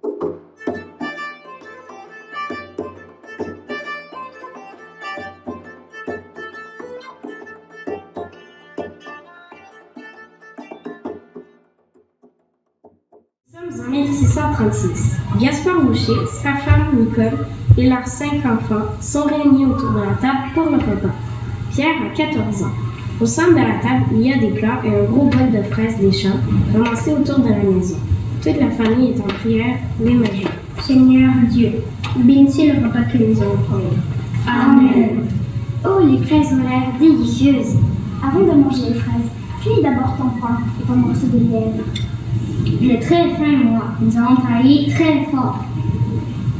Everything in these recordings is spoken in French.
Nous sommes en 1636. Gaspard Boucher, sa femme Nicole et leurs 5 enfants sont réunis autour de la table pour le repas. Pierre a 14 ans. Au centre de la table, il y a des plats et un gros bol de fraises des champs ramassés autour de la maison. Toute la famille est en prière, les mains jointes. Seigneur Dieu, bénis le repas que nous allons prendre. Amen. Oh, les fraises ont l'air délicieuses. Avant de manger les fraises, finis d'abord ton pain et ton morceau de lièvre. Il est très fin, moi. Nous allons travailler très fort.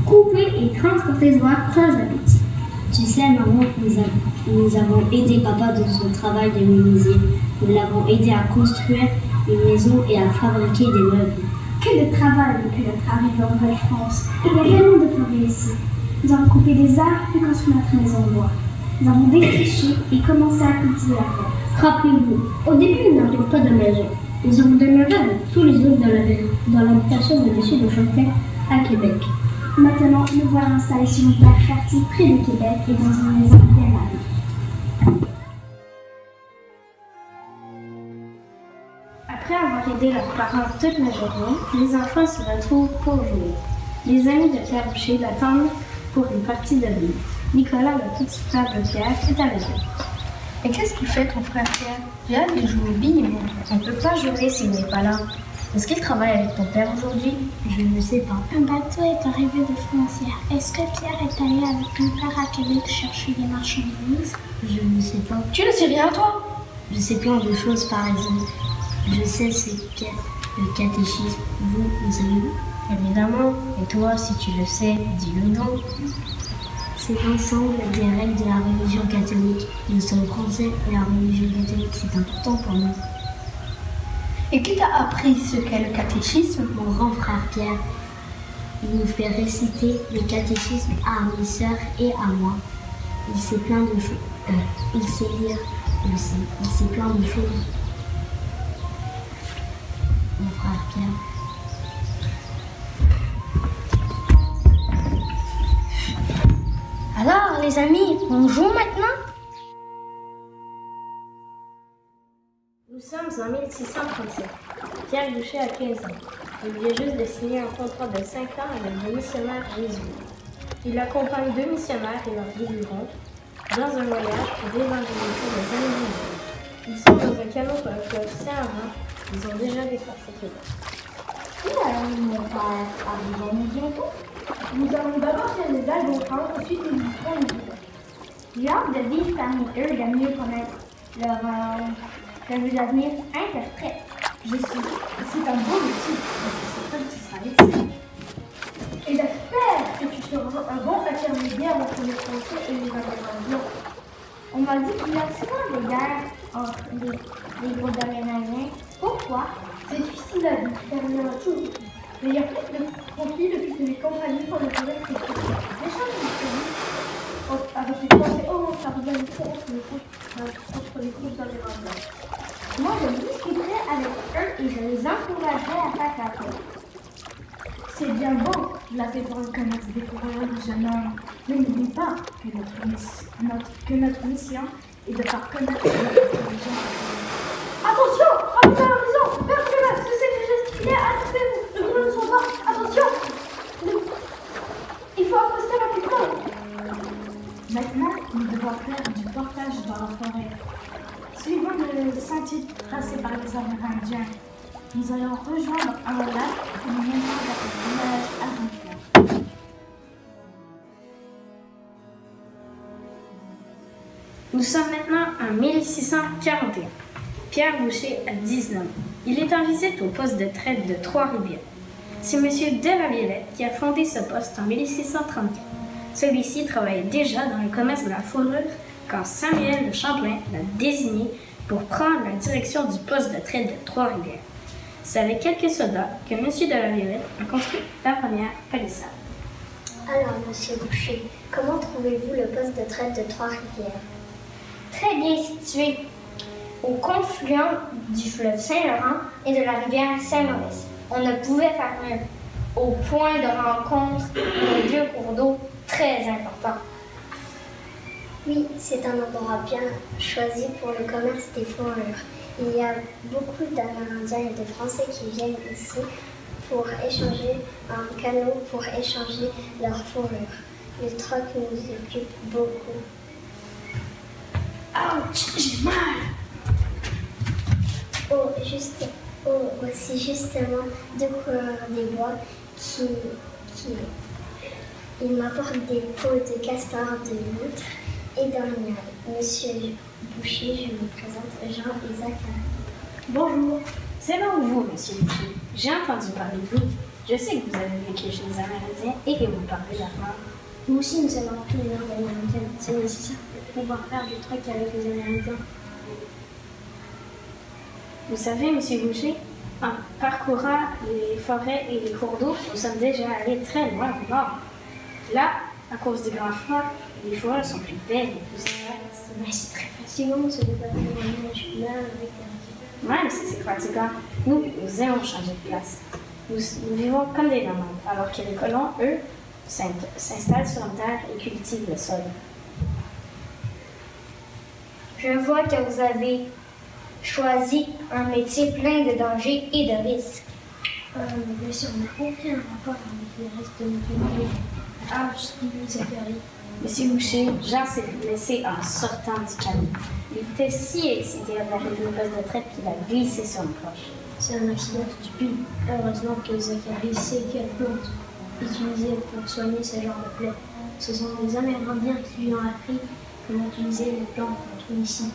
Couper et transporter ce bois creuse l'appétit. Tu sais, maman, nous avons aidé papa dans son travail de menuisier. Nous l'avons aidé à construire une maison et à fabriquer des meubles. Que de travail depuis notre arrivée en Nouvelle-France. Il y a tellement de forêts ici. Nous avons coupé des arbres et construit notre maison en bois. Nous avons défriché et commencé à cultiver la terre. Rappelez-vous, au début, nous n'avions pas de maison. Nous avons demeuré avec tous les autres dans l'habitation de M. de Champlain à Québec. Maintenant, nous voilà installés sur une terre fertile près de Québec et dans une maison bien meublée. Après avoir aidé leurs parents toute la journée, les enfants se retrouvent pour jouer. Les amis de Pierre Boucher l'attendent pour une partie de billes. Nicolas, le petit frère de Pierre, est avec eux. Et qu'est-ce qu'il fait ton frère Pierre? J'ai hâte de jouer aux billes, mais on ne peut pas jouer s'il n'est pas là. Est-ce qu'il travaille avec ton père aujourd'hui? Je ne sais pas. Un bateau est arrivé de frontière. Est-ce que Pierre est allé avec ton père à Québec chercher des marchandises? Je ne sais pas. Tu ne sais rien, toi? Je sais plein de choses, par exemple. Je sais ce qu'est le catéchisme. Vous savez-vous? Évidemment. Et toi, si tu le sais, dis-le donc. C'est l'ensemble des règles de la religion catholique. Nous sommes français et la religion catholique, c'est important pour nous. Et qui t'a appris ce qu'est le catéchisme? Mon grand frère Pierre, il nous fait réciter le catéchisme à mes sœurs et à moi. Il sait plein de choses. Il sait lire aussi. Il sait plein de choses. Mon frère Pierre. Alors, les amis, on joue maintenant? Nous sommes en 1637. Pierre Boucher a 15 ans. Il vient juste de signer un contrat de 5 ans avec le missionnaire Jésus. Il accompagne 2 missionnaires et leurs délirants dans un voyage pour évangéliser les Amérindiens. Ils sont dans un canot pour le fleuve Saint-Laurent. Ils ont déjà dépassé Québec. Où allons-nous, mon père? Arrivons-nous bientôt? Nous allons d'abord faire les Algonquins, ensuite nous visiterons les Hurons. J'ai hâte de vivre parmi eux, de mieux connaître leur revue d'avenir interprète. C'est un beau métier, mais c'est certain que tu seras médecin. Et j'espère que tu seras un bon intermédiaire entre les Français et les Amérindiens. On m'a dit qu'il y a souvent des guerres entre les groupes d'Amérindiens. Pourquoi? C'est difficile à déterminer tout. Mais il y a plus de conflits depuis que les compagnies font le pouvoir que les gens avec les Français auront sa rivalité contre les groupes d'Amérindiens. Moi, je discuterai avec eux et je les encouragerai à faire la paix. C'est bien beau de la paix pour le commerce des fourrures du jeune homme. Mais n'oublie pas que notre mission est de faire connaître notre religion. Attention! Revenez à l'horizon! Vers le chemin! Cessez de gesticuler! Attendez-vous! Le gros ne sont pas! Attention! Il faut accoster la couronne! Maintenant, nous devons faire du portage dans la forêt. Suivant le sentier tracé par les Amérindiens, nous allons rejoindre un lac et nous mènerons vers le village aventure. Nous sommes maintenant en 1641. Pierre Boucher a 19 ans. Il est en visite au poste de traite de Trois-Rivières. C'est M. de la Violette qui a fondé ce poste en 1634. Celui-ci travaillait déjà dans le commerce de la fourrure quand Samuel de Champlain l'a désigné pour prendre la direction du poste de traite de Trois-Rivières. C'est avec quelques soldats que M. de la Violette a construit la première palissade. Alors, Monsieur Boucher, comment trouvez-vous le poste de traite de Trois-Rivières? Très bien situé au confluent du fleuve Saint-Laurent et de la rivière Saint-Maurice. On ne pouvait faire mieux. au point de rencontre de deux cours d'eau très importants. Oui, c'est un endroit bien choisi pour le commerce des fourrures. Il y a beaucoup d'Amérindiens et de Français qui viennent ici pour échanger un canot, pour échanger leurs fourrures. Le troc nous occupe beaucoup. Ouch, j'ai mal. Aussi justement deux coureurs des bois qui ils m'apportent des peaux de castor, de loutre et d'orignal. Monsieur Boucher, je vous présente Jean-Isaac. Bonjour, c'est donc vous, monsieur Boucher. J'ai entendu parler de vous. Je sais que vous avez vécu chez les Amérindiens et que vous parlez l'allemand. Nous aussi, nous avons appris les langues amérindiennes. C'est nécessaire pour pouvoir faire du truc avec les Amérindiens. Vous savez, monsieur Boucher, en parcourant les forêts et les cours d'eau, nous sommes déjà allés très loin au nord. Là, à cause du grand froid, les forêts sont plus belles et plus épaisses. Mais c'est très fatigant de se déplacer dans la neige là avec Même si c'est fatigant, nous aimons changer de place. Nous vivons comme des nomades, alors que les colons, eux, s'installent sur une terre et cultivent le sol. Je vois que vous avez choisi un métier plein de dangers et de risques. Bien sûr, on n'a aucun rapport avec le reste de notre vie. Ah, je suis Zachary. Monsieur Boucher, Jean s'est blessé en sortant du canot. Il était si excité d'arriver au poste de traite qu'il a glissé sur une cloche. C'est un accident stupide. Heureusement que Zachary sait quelle plante utiliser pour soigner ce genre de plaie. Ce sont les Amérindiens qui lui ont appris comment utiliser les plantes qu'on trouve ici.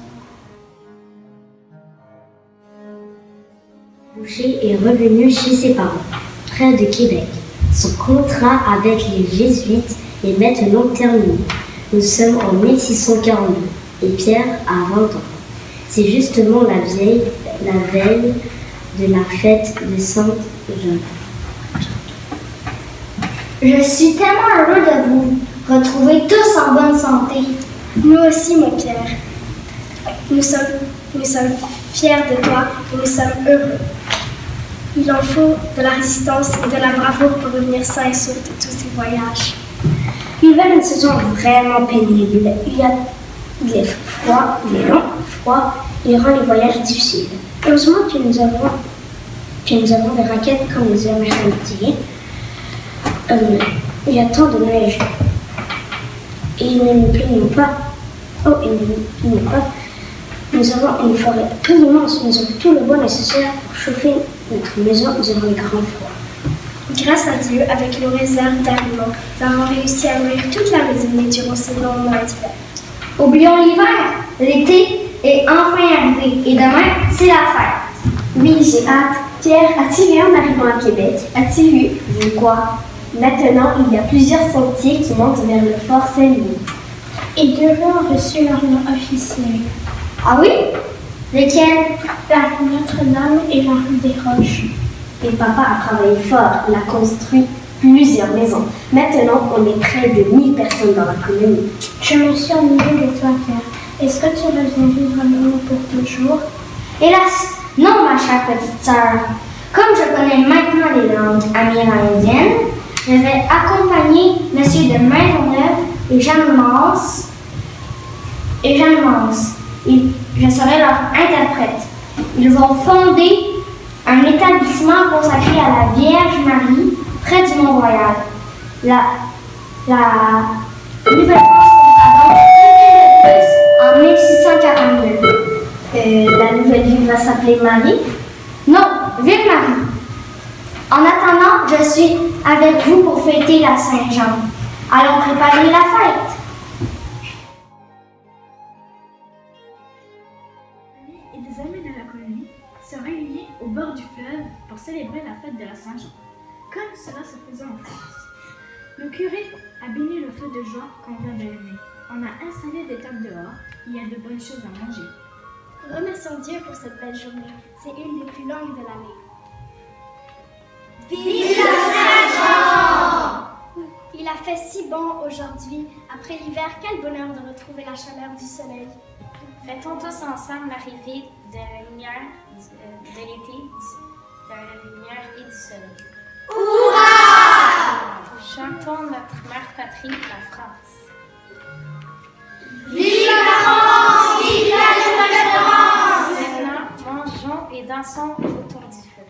Boucher est revenu chez ses parents, près de Québec. Son contrat avec les Jésuites est maintenant terminé. Nous sommes en 1642 et Pierre a 20 ans. C'est justement la veille de la fête de Sainte-Jeanne. Je suis tellement heureux de vous retrouver tous en bonne santé. Nous aussi, mon Pierre. Nous sommes fiers de toi et nous sommes heureux. Il en faut de la résistance et de la bravoure pour revenir sain et sauf de tous ces voyages. L'hiver est une saison vraiment pénible. Il est froid, il est long, froid, il rend les voyages difficiles. Heureusement que nous avons des raquettes comme les Amérindiens. Il y a tant de neige. Et ne nous plaignons pas. Oh, et ne nous plaignons pas. Nous avons une forêt très immense. Nous avons tout le bois nécessaire pour chauffer notre maison durant les grands froids. Grâce à Dieu, avec nos réserves d'aliments, nous avons réussi à nourrir toute la maisonnée durant ces longs mois d'hiver. Oublions l'hiver. L'été est enfin arrivé et demain, c'est la fête. Oui, j'ai hâte. Pierre, as-tu vu en arrivant à Québec? As-tu vu quoi? Maintenant, il y a plusieurs sentiers qui montent vers le fort Saint-Louis. Et deux rues ont reçu leur nom officiel. Ah oui? Lesquelles? La rue Notre-Dame et la rue des Roches. Et papa a travaillé fort. Il a construit plusieurs maisons. Maintenant, on est près de 1000 personnes dans la commune. Je me suis ennuyée de toi, Pierre. Est-ce que tu reviens vivre à nous pour toujours? Hélas, non, ma chère petite sœur. Comme je connais maintenant les langues amérindiennes, je vais accompagner M. de Maisonneuve et Jeanne Mance. Je serai leur interprète. Ils vont fonder un établissement consacré à la Vierge Marie près du Mont-Royal. La Nouvelle-France en 1642. La nouvelle ville va s'appeler Marie? Non, Ville-Marie. En attendant, je suis avec vous pour fêter la Saint-Jean. Allons préparer la fête. Et des amis de la colonie se réunis au bord du fleuve pour célébrer la fête de la Saint-Jean, comme cela se faisait en France. Le curé a béni le feu de joie qu'on vient d'allumer. On a installé des tables dehors, il y a de bonnes choses à manger. Remercions Dieu pour cette belle journée. C'est une des plus longues de l'année. Vive la Saint-Jean! Il a fait si bon aujourd'hui. Après l'hiver, quel bonheur de retrouver la chaleur du soleil. Fêtons tous ensemble l'arrivée de la lumière de l'été, de la lumière et du soleil. Hurrah! chantons notre mère patrie, la France. Maintenant, mangeons et dansons autour du feu.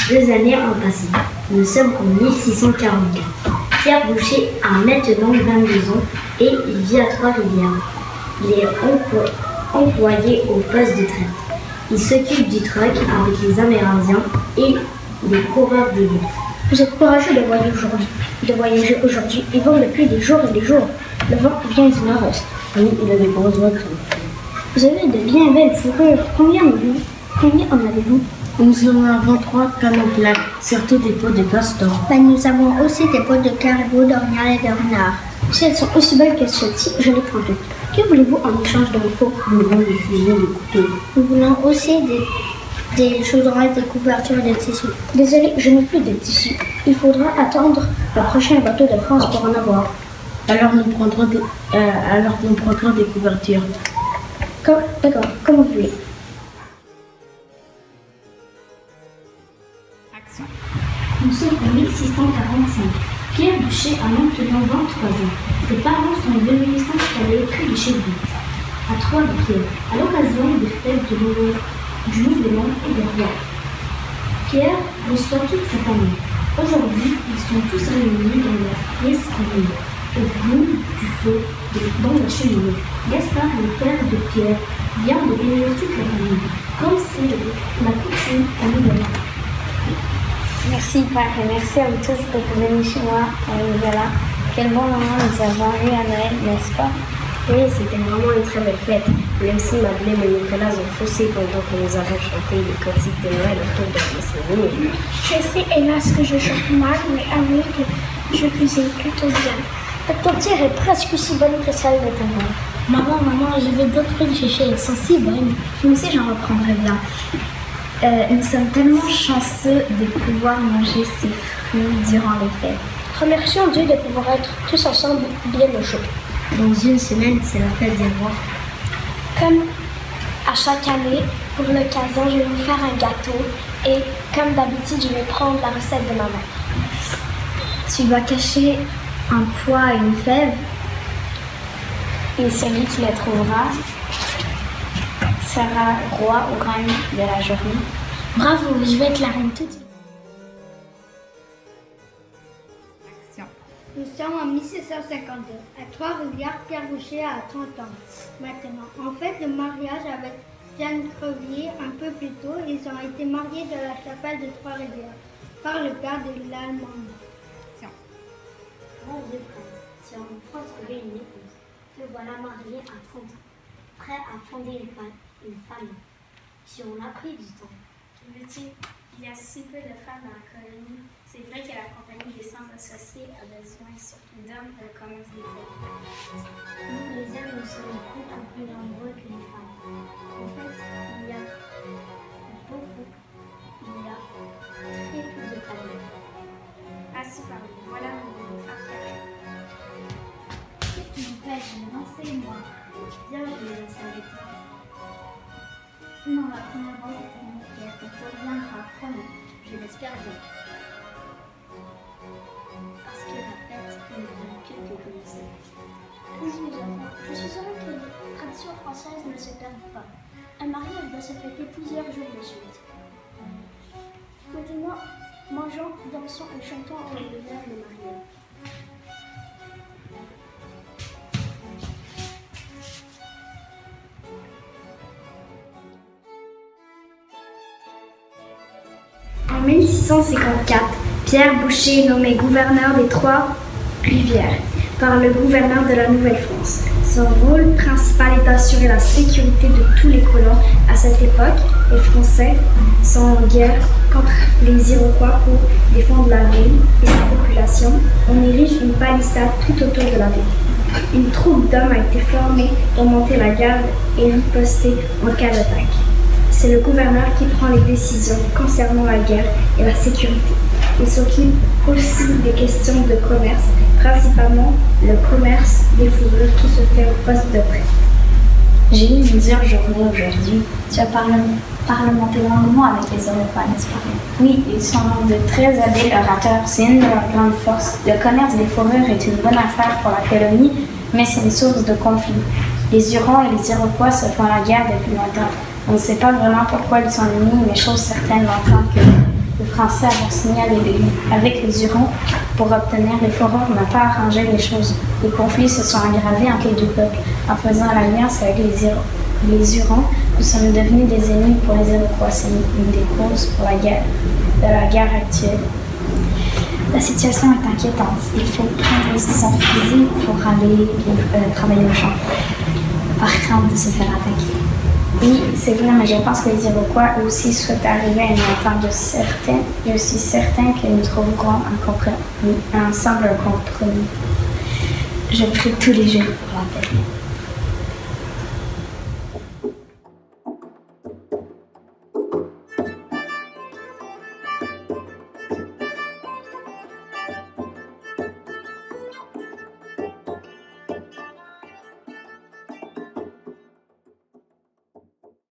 Deux années ont passé. Nous sommes en 1644. Pierre Boucher a maintenant 22 ans et il vit à Trois-Rivières. Il est employé au poste de traite. Il s'occupe du truck avec les Amérindiens et les coureurs de lions. Vous êtes courageux de voyager aujourd'hui. Ils vont depuis des jours et des jours. Le vent vient du nord-est. Oui, il a des grosses voitures. Vous avez de bien belles fourrures. Combien en avez-vous? Nous en avons 3 canons plats, surtout des peaux de castor. Nous avons aussi des peaux de caribou, d'orignal et de renard. Si elles sont aussi belles que celles-ci, je les prends toutes. Que voulez-vous en échange de vos peaux? Nous voulons des fusils, des couteaux. Nous voulons aussi des chaudrons, des couvertures et des tissus. Désolé, je n'ai plus de tissus. Il faudra attendre le prochain bateau de France pour en avoir. Alors nous prendrons des couvertures. D'accord, comme vous voulez. Nous sommes en 1645. Pierre Boucher a maintenant 23 ans. Ses parents sont venus s'installer près de chez lui, à Trois-Rivières, à l'occasion des fêtes du Nouvel An et des rois. Pierre reçoit toute sa famille. Aujourd'hui, ils sont tous réunis dans leur pièce commune, au bout du feu, dans la cheminée. Gaspard, le père de Pierre, vient de réunir toute la famille, comme c'est la coutume à Nouvel An. Merci père et merci à vous tous d'être venus chez moi pour le Nouvel An. Quel bon moment nous avons eu à Noël, n'est-ce pas? Oui, c'était vraiment une très belle fête. Même si Madeleine et Nicolas ont faussé pendant que nous avons chanté les cantiques de Noël autour de la maison. Je sais, hélas, que je chante mal, mais avouez que je cuisine plutôt bien. La tourtière est presque aussi bonne que celle de ta mère. Maman, je veux d'autres fruits séchés, elles sont si bonnes. Moi aussi j'en reprendrai bien. Nous sommes tellement chanceux de pouvoir manger ces fruits durant les fêtes. Remercions Dieu de pouvoir être tous ensemble bien au chaud. Dans une semaine, c'est la fête des rois. Comme à chaque année, pour l'occasion, je vais vous faire un gâteau et comme d'habitude, je vais prendre la recette de maman. Tu vas cacher un pois et une fève Et celui qui la trouvera sera roi ou reine de la journée. Bravo, je vais être la reine tout de suite. Nous sommes en 1652. À Trois-Rivières, Pierre Boucher a 30 ans. Maintenant, en fait le mariage avec Jeanne Crevier un peu plus tôt, ils ont été mariés de la chapelle de Trois-Rivières par le père de l'Allemande. Mon vieux frère, tu as enfin trouvé une épouse. Te voilà marié à 30 ans, prêt à fonder une famille. Si on a pris du temps. Veux-tu, il y a si peu de femmes dans la colonie. C'est vrai que la compagnie des sans associés a besoin surtout d'hommes pour le commerce des fêtes. Nous, les hommes, nous sommes beaucoup plus nombreux que les femmes. En fait, il y a très peu de familles. Ainsi parlé, voilà mon nouveau facteur. Qu'est-ce qui vous plaît? Je vais danser, moi. Viens, je vais danser avec toi. Non, la première fois, c'était mon frère. Donc, toi, viendras, promis. Je l'espère bien. Parce que la fête ne vient que de commencer. Oui, mes enfants, je suis heureux que les traditions françaises ne se perdent pas. Un mariage doit se fêter plusieurs jours de suite. Maintenant, mangeons, dansons et chantons en l'honneur de Marie. En 1654, Pierre Boucher est nommé gouverneur des Trois-Rivières par le gouverneur de la Nouvelle-France. Son rôle principal est d'assurer la sécurité de tous les colons. À cette époque, les Français sont en guerre contre les Iroquois pour défendre la ville et sa population. On érige une palissade tout autour de la ville. Une troupe d'hommes a été formée pour monter la garde et riposter en cas d'attaque. C'est le gouverneur qui prend les décisions concernant la guerre et la sécurité. Il s'occupe aussi des questions de commerce, principalement le commerce des fourrures qui se fait au poste de prêt. J'ai eu une dure journée aujourd'hui. Tu as parlementé longuement avec les Iroquois, n'est-ce pas? Oui, ils sont de très habiles orateurs. C'est une de leurs grandes forces. Le commerce des fourrures est une bonne affaire pour la colonie, mais c'est une source de conflit. Les Hurons et les Iroquois se font la guerre depuis longtemps. On ne sait pas vraiment pourquoi ils sont unis, mais chose certaine d'entendre que les Français ont signé avec les Hurons pour obtenir les fourrures n'a pas arrangé les choses. Les conflits se sont aggravés entre les deux peuples. En faisant l'alliance avec les Hurons, nous sommes devenus des ennemis pour les Iroquois. C'est une des causes pour la guerre actuelle. La situation est inquiétante. Il faut prendre son fusil pour aller travailler au champ, par crainte de se faire attaquer. Oui, c'est vrai, mais je pense que les Iroquois aussi souhaitent arriver à une entente certaine. Je suis certain que nous trouverons ensemble un compromis. Je prie tous les jours pour la paix.